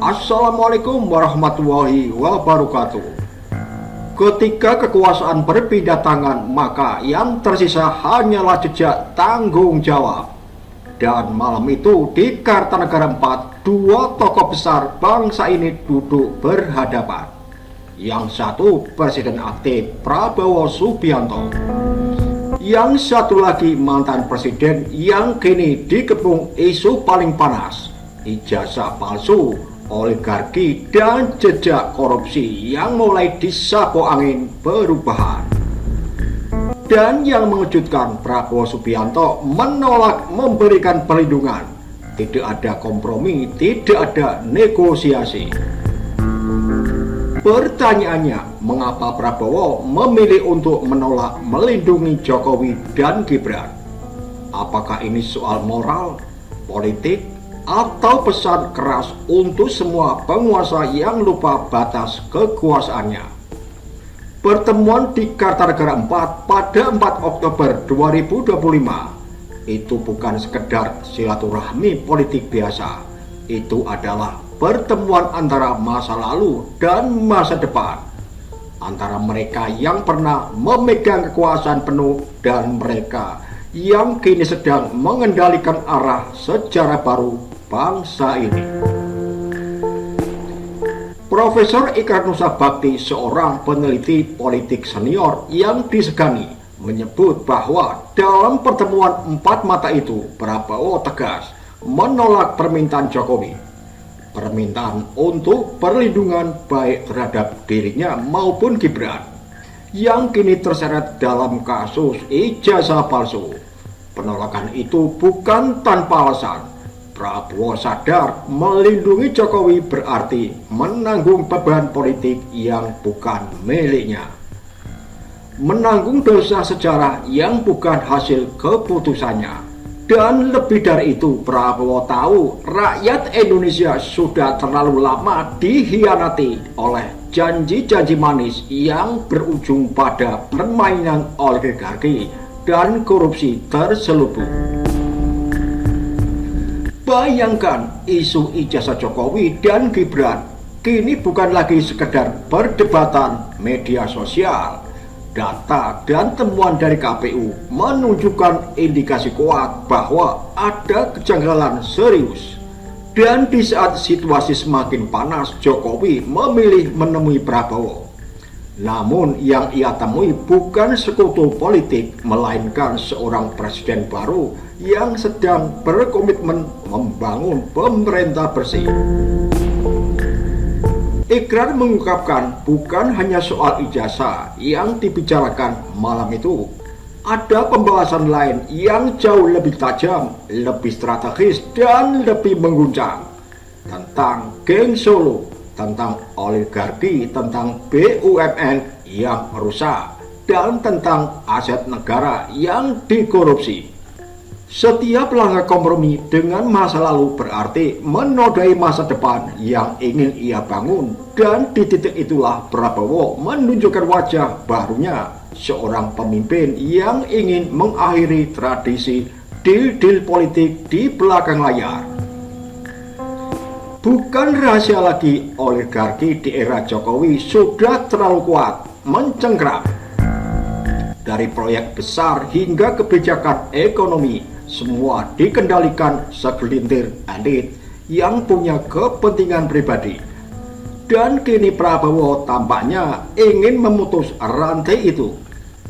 Assalamualaikum warahmatullahi wabarakatuh. Ketika kekuasaan berpindah tangan, maka yang tersisa hanyalah jejak tanggung jawab. Dan malam itu di Kartanegara 4, dua tokoh besar bangsa ini duduk berhadapan. Yang satu Presiden aktif Prabowo Subianto, yang satu lagi mantan presiden yang kini dikepung isu paling panas, ijazah palsu, oligarki, dan jejak korupsi yang mulai disapu angin perubahan. Dan yang mengejutkan, Prabowo Subianto menolak memberikan perlindungan. Tidak ada kompromi, tidak ada negosiasi. Pertanyaannya, mengapa Prabowo memilih untuk menolak melindungi Jokowi dan Gibran? Apakah ini soal moral, politik, atau pesan keras untuk semua penguasa yang lupa batas kekuasaannya? Pertemuan di Kartanegara 4 pada 4 Oktober 2025 itu bukan sekedar silaturahmi politik biasa. Itu adalah pertemuan antara masa lalu dan masa depan, antara mereka yang pernah memegang kekuasaan penuh dan mereka yang kini sedang mengendalikan arah sejarah baru bangsa ini. Profesor Ikrar Nusa Bakti, seorang peneliti politik senior yang disegani, menyebut bahwa dalam pertemuan empat mata itu, Prabowo tegas menolak permintaan Jokowi, permintaan untuk perlindungan baik terhadap dirinya maupun Gibran yang kini terseret dalam kasus ijazah palsu. Penolakan itu bukan tanpa alasan. Prabowo sadar melindungi Jokowi berarti menanggung beban politik yang bukan miliknya, menanggung dosa sejarah yang bukan hasil keputusannya. Dan lebih dari itu, Prabowo tahu rakyat Indonesia sudah terlalu lama dikhianati oleh janji-janji manis yang berujung pada permainan oligarki dan korupsi terselubung. Bayangkan, isu ijazah Jokowi dan Gibran kini bukan lagi sekedar perdebatan media sosial. Data dan temuan dari KPU menunjukkan indikasi kuat bahwa ada kejanggalan serius. Dan di saat situasi semakin panas, Jokowi memilih menemui Prabowo. Namun yang ia temui bukan sekutu politik, melainkan seorang presiden baru yang sedang berkomitmen membangun pemerintah bersih. Ikrar mengungkapkan bukan hanya soal ijazah yang dibicarakan malam itu. Ada pembahasan lain yang jauh lebih tajam, lebih strategis, dan lebih mengguncang. Tentang geng Solo, tentang oligarki, tentang BUMN yang merusak, dan tentang aset negara yang dikorupsi. Setiap langkah kompromi dengan masa lalu berarti menodai masa depan yang ingin ia bangun. Dan di titik itulah Prabowo menunjukkan wajah barunya, seorang pemimpin yang ingin mengakhiri tradisi deal-deal politik di belakang layar. Bukan rahasia lagi, oligarki di era Jokowi sudah terlalu kuat mencengkram. Dari proyek besar hingga kebijakan ekonomi, semua dikendalikan segelintir elit yang punya kepentingan pribadi. Dan kini Prabowo tampaknya ingin memutus rantai itu.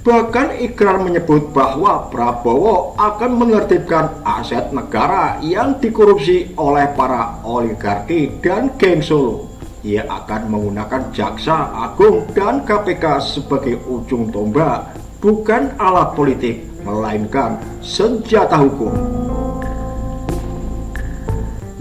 Bahkan Ikrar menyebut bahwa Prabowo akan menertibkan aset negara yang dikorupsi oleh para oligarki dan geng Solo. Ia akan menggunakan Jaksa Agung dan KPK sebagai ujung tombak, bukan alat politik, melainkan senjata hukum.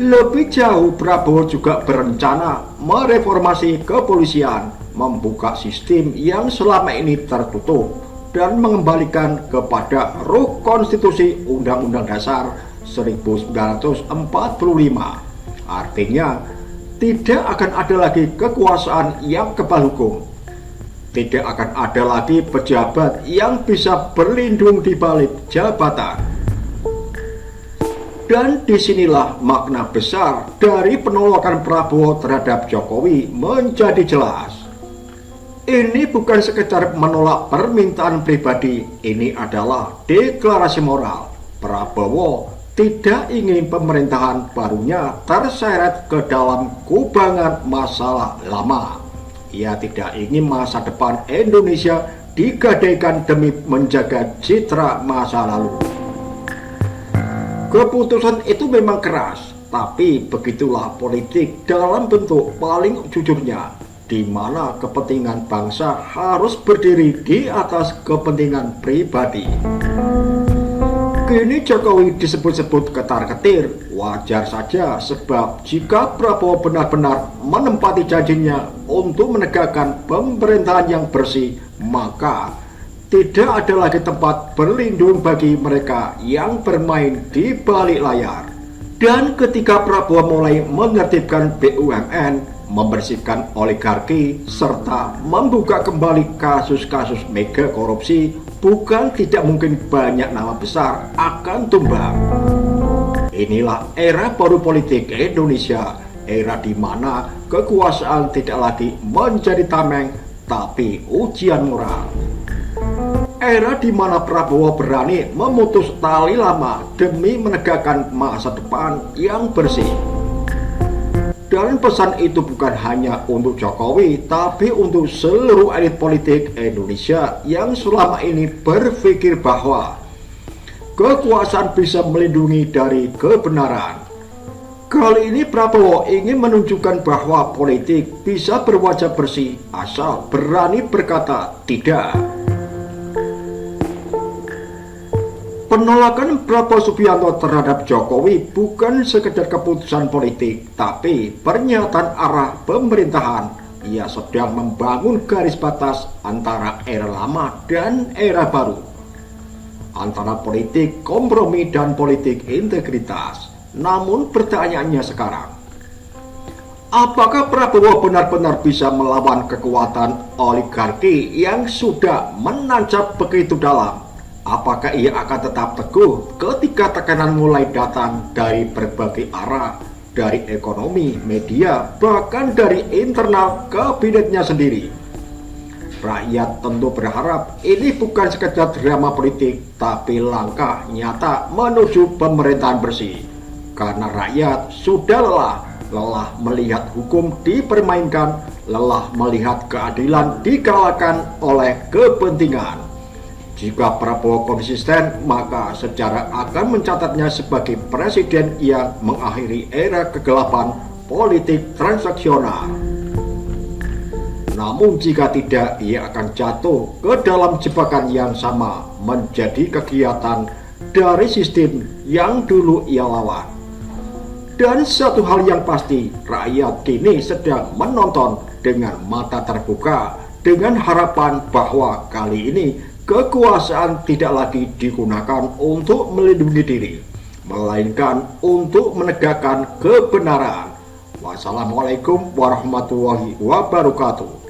Lebih jauh, Prabowo juga berencana mereformasi kepolisian, membuka sistem yang selama ini tertutup, dan mengembalikan kepada ruh konstitusi Undang-Undang Dasar 1945. Artinya, tidak akan ada lagi kekuasaan yang kebal hukum. Tidak akan ada lagi pejabat yang bisa berlindung di balik jabatan. Dan disinilah makna besar dari penolakan Prabowo terhadap Jokowi menjadi jelas. Ini bukan sekedar menolak permintaan pribadi, ini adalah deklarasi moral. Prabowo tidak ingin pemerintahan barunya terseret ke dalam kubangan masalah lama. Ia tidak ingin masa depan Indonesia digadaikan demi menjaga citra masa lalu. Keputusan itu memang keras, tapi begitulah politik dalam bentuk paling jujurnya, di mana kepentingan bangsa harus berdiri di atas kepentingan pribadi. Kini Jokowi disebut-sebut ketar-ketir, wajar saja sebab jika Prabowo benar-benar menempati janjinya untuk menegakkan pemerintahan yang bersih, maka tidak ada lagi tempat berlindung bagi mereka yang bermain di balik layar. Dan ketika Prabowo mulai menertibkan BUMN, membersihkan oligarki, serta membuka kembali kasus-kasus mega korupsi, bukan tidak mungkin banyak nama besar akan tumbang. Inilah era baru politik Indonesia, era di mana kekuasaan tidak lagi menjadi tameng, tapi ujian moral. Era di mana Prabowo berani memutus tali lama demi menegakkan masa depan yang bersih. Dan pesan itu bukan hanya untuk Jokowi, tapi untuk seluruh elit politik Indonesia yang selama ini berpikir bahwa kekuasaan bisa melindungi dari kebenaran. Kali ini Prabowo ingin menunjukkan bahwa politik bisa berwajah bersih asal berani berkata tidak. Penolakan Prabowo Subianto terhadap Jokowi bukan sekedar keputusan politik, tapi pernyataan arah pemerintahan. Ia sedang membangun garis batas antara era lama dan era baru, antara politik kompromi dan politik integritas. Namun pertanyaannya sekarang, apakah Prabowo benar-benar bisa melawan kekuatan oligarki yang sudah menancap begitu dalam? Apakah ia akan tetap teguh ketika tekanan mulai datang dari berbagai arah, dari ekonomi, media, bahkan dari internal kabinetnya sendiri? Rakyat tentu berharap ini bukan sekedar drama politik, tapi langkah nyata menuju pemerintahan bersih. Karena rakyat sudah lelah melihat hukum dipermainkan, lelah melihat keadilan dikalahkan oleh kepentingan. Jika Prabowo konsisten, maka sejarah akan mencatatnya sebagai presiden yang mengakhiri era kegelapan politik transaksional. Namun jika tidak, ia akan jatuh ke dalam jebakan yang sama, menjadi kegiatan dari sistem yang dulu ia lawan. Dan satu hal yang pasti, rakyat kini sedang menonton dengan mata terbuka, dengan harapan bahwa kali ini kekuasaan tidak lagi digunakan untuk melindungi diri, melainkan untuk menegakkan kebenaran. Wassalamualaikum warahmatullahi wabarakatuh.